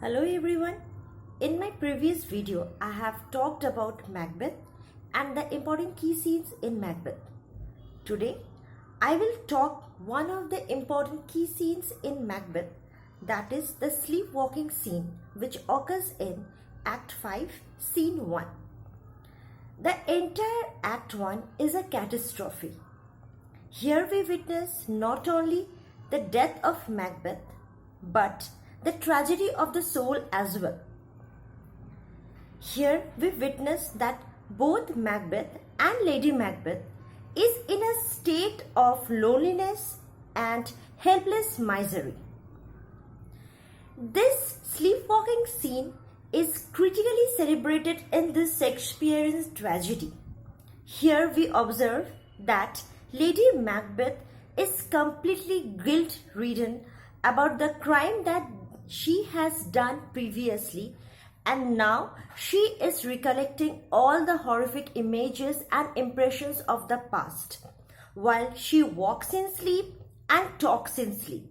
Hello everyone. In my previous video, I have talked about Macbeth and the important key scenes in Macbeth. Today, I will talk one of the important key scenes in Macbeth, that is the sleepwalking scene which occurs in Act 5, Scene 1. The entire Act 1 is a catastrophe. Here we witness not only the death of Macbeth, but the tragedy of the soul as well. Here we witness that both Macbeth and Lady Macbeth is in a state of loneliness and helpless misery. This sleepwalking scene is critically celebrated in this Shakespearean tragedy. Here we observe that Lady Macbeth is completely guilt-ridden about the crime that she has done previously, and now she is recollecting all the horrific images and impressions of the past while she walks in sleep and talks in sleep.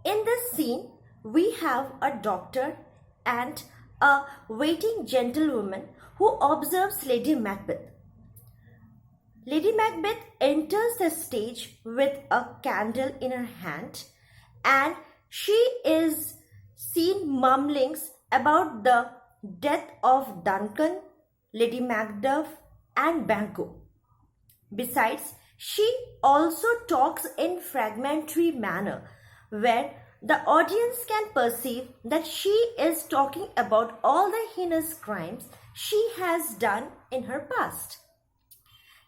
In this scene, we have a doctor and a waiting gentlewoman who observes Lady Macbeth. Lady Macbeth enters the stage with a candle in her hand, and she is seen mumblings about the death of Duncan, Lady Macduff and Banquo. Besides, she also talks in fragmentary manner where the audience can perceive that she is talking about all the heinous crimes she has done in her past.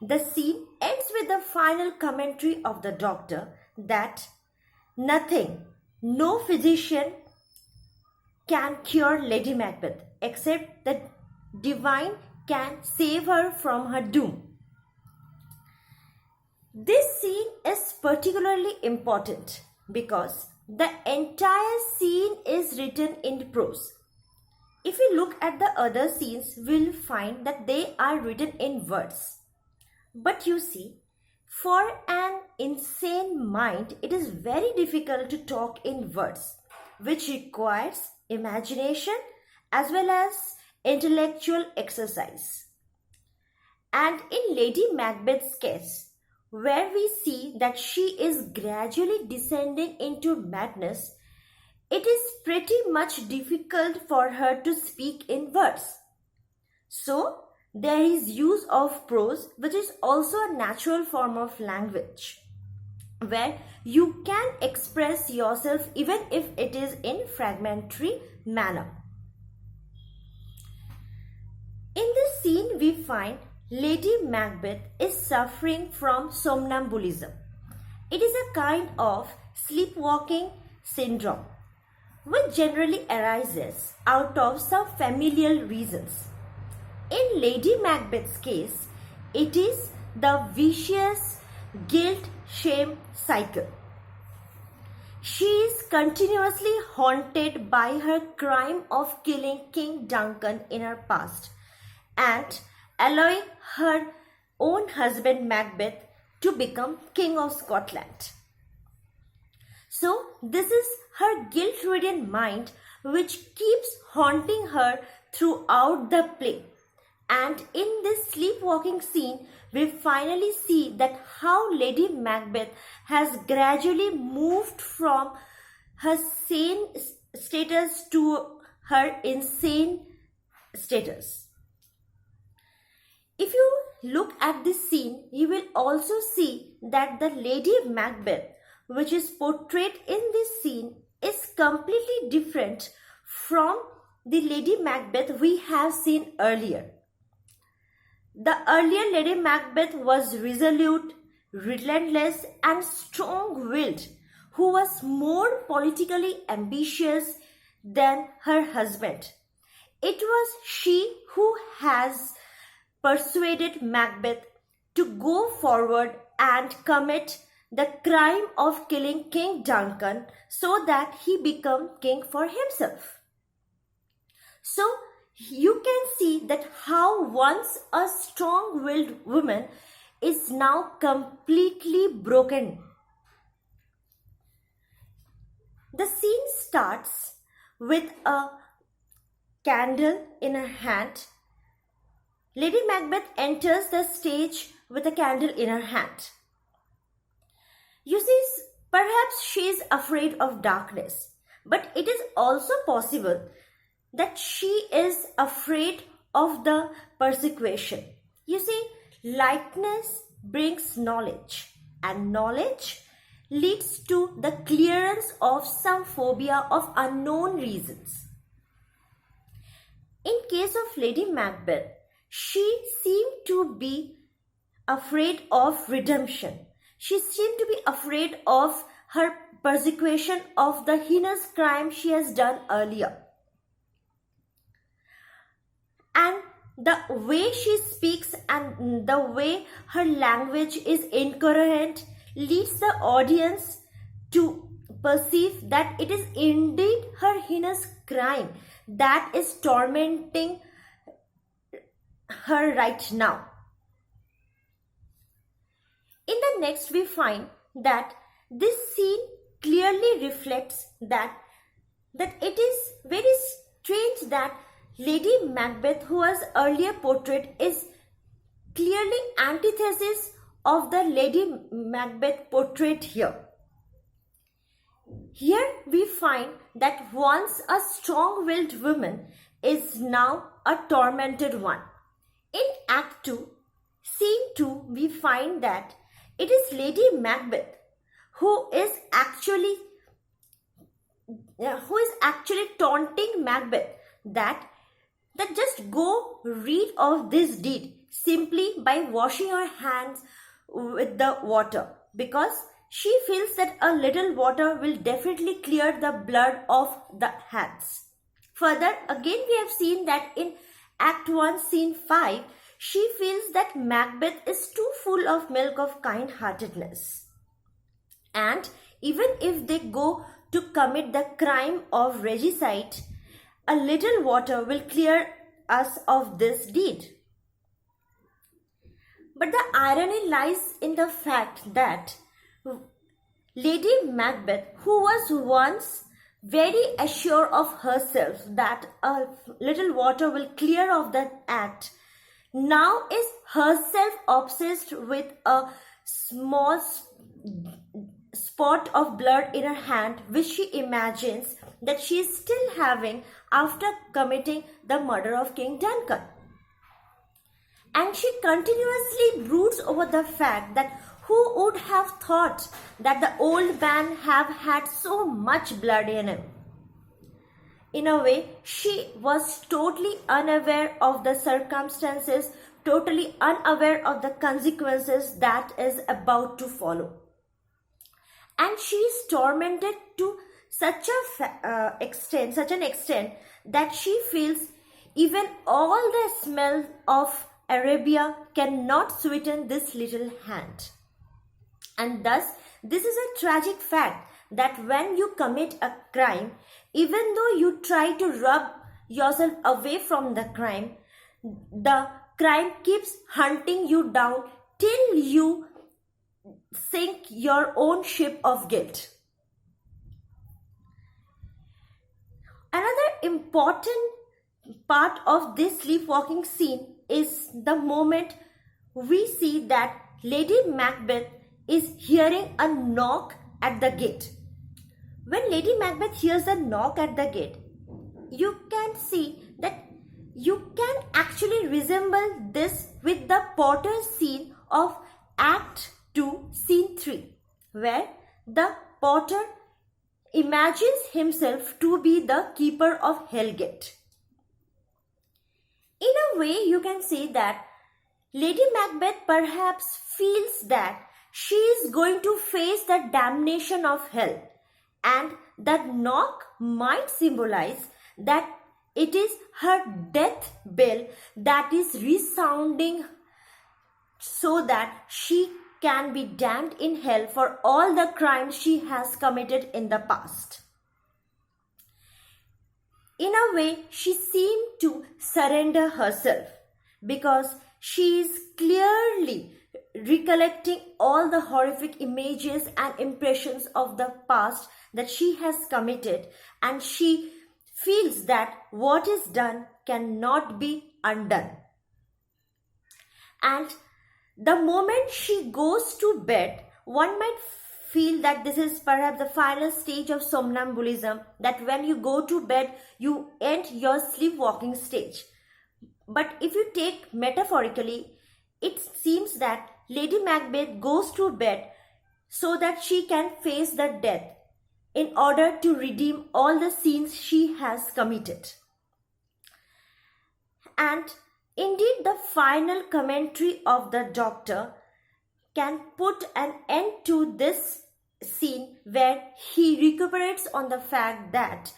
The scene ends with the final commentary of the doctor that no physician can cure Lady Macbeth except the divine can save her from her doom. This scene is particularly important because the entire scene is written in prose. If we look at the other scenes, we'll find that they are written in words. But you see, for an insane mind, it is very difficult to talk in words, which requires imagination as well as intellectual exercise. And in Lady Macbeth's case, where we see that she is gradually descending into madness, it is pretty much difficult for her to speak in words. So, there is use of prose, which is also a natural form of language, where you can express yourself even if it is in fragmentary manner. In this scene, we find Lady Macbeth is suffering from somnambulism. It is a kind of sleepwalking syndrome, which generally arises out of some familial reasons. In Lady Macbeth's case, it is the vicious guilt-shame cycle. She is continuously haunted by her crime of killing King Duncan in her past and allowing her own husband Macbeth to become King of Scotland. So, this is her guilt-ridden mind which keeps haunting her throughout the play. And in this sleepwalking scene, we finally see that how Lady Macbeth has gradually moved from her sane status to her insane status. If you look at this scene, you will also see that the Lady Macbeth, which is portrayed in this scene, is completely different from the Lady Macbeth we have seen earlier. The earlier Lady Macbeth was resolute, relentless and strong-willed, who was more politically ambitious than her husband. It was she who has persuaded Macbeth to go forward and commit the crime of killing King Duncan so that he become king for himself. So, you can see that how once a strong-willed woman is now completely broken. The scene starts with a candle in her hand. Lady Macbeth enters the stage with a candle in her hand. You see, perhaps she is afraid of darkness, but it is also possible that she is afraid of the persecution. You see, lightness brings knowledge, and knowledge leads to the clearance of some phobia of unknown reasons. In case of Lady Macbeth, she seemed to be afraid of redemption. She seemed to be afraid of her persecution of the heinous crime she has done earlier. And the way she speaks and the way her language is incoherent leads the audience to perceive that it is indeed her heinous crime that is tormenting her right now. In the next, we find that this scene clearly reflects that it is very strange that Lady Macbeth, who was earlier portrayed, is clearly antithesis of the Lady Macbeth portrayed here. Here we find that once a strong-willed woman is now a tormented one. In Act 2, Scene 2, we find that it is Lady Macbeth who is actually taunting Macbeth that just go rid of this deed simply by washing her hands with the water, because she feels that a little water will definitely clear the blood of the hands. Further, again we have seen that in Act 1, Scene 5, she feels that Macbeth is too full of milk of kind-heartedness. And even if they go to commit the crime of regicide, a little water will clear us of this deed. But the irony lies in the fact that Lady Macbeth, who was once very assured of herself that a little water will clear off that act, now is herself obsessed with a small spot of blood in her hand, which she imagines that she is still having after committing the murder of King Duncan. And she continuously broods over the fact that who would have thought that the old man have had so much blood in him. In a way, she was totally unaware of the circumstances, totally unaware of the consequences that is about to follow. And she is tormented to such an extent that she feels even all the smell of Arabia cannot sweeten this little hand. And thus, this is a tragic fact that when you commit a crime, even though you try to rub yourself away from the crime keeps hunting you down till you sink your own ship of guilt. Another important part of this sleepwalking scene is the moment we see that Lady Macbeth is hearing a knock at the gate. When Lady Macbeth hears a knock at the gate, you can see that you can actually resemble this with the Potter's scene of Act 2, Scene 3, where the Potter imagines himself to be the keeper of Hellgate. In a way, you can say that Lady Macbeth perhaps feels that she is going to face the damnation of hell, and that knock might symbolize that it is her death bell that is resounding so that she can be damned in hell for all the crimes she has committed in the past. In a way, she seemed to surrender herself because she is clearly recollecting all the horrific images and impressions of the past that she has committed, and she feels that what is done cannot be undone. And the moment she goes to bed, one might feel that this is perhaps the final stage of somnambulism, that when you go to bed, you end your sleepwalking stage. But if you take metaphorically, it seems that Lady Macbeth goes to bed so that she can face the death in order to redeem all the sins she has committed. And indeed, the final commentary of the Doctor can put an end to this scene, where he recuperates on the fact that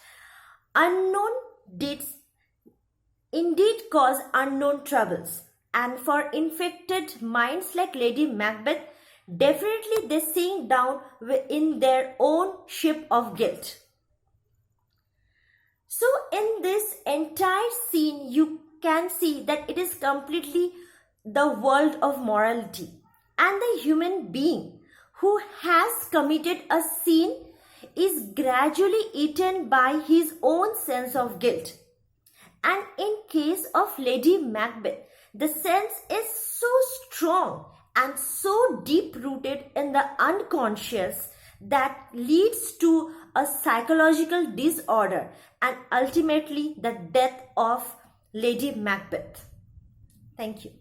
unknown deeds indeed cause unknown troubles, and for infected minds like Lady Macbeth, definitely they sink down in their own ship of guilt. So in this entire scene, you can see that it is completely the world of morality, and the human being who has committed a sin is gradually eaten by his own sense of guilt. And in case of Lady Macbeth, the sense is so strong and so deep rooted in the unconscious that leads to a psychological disorder and ultimately the death of Lady Macbeth. Thank you.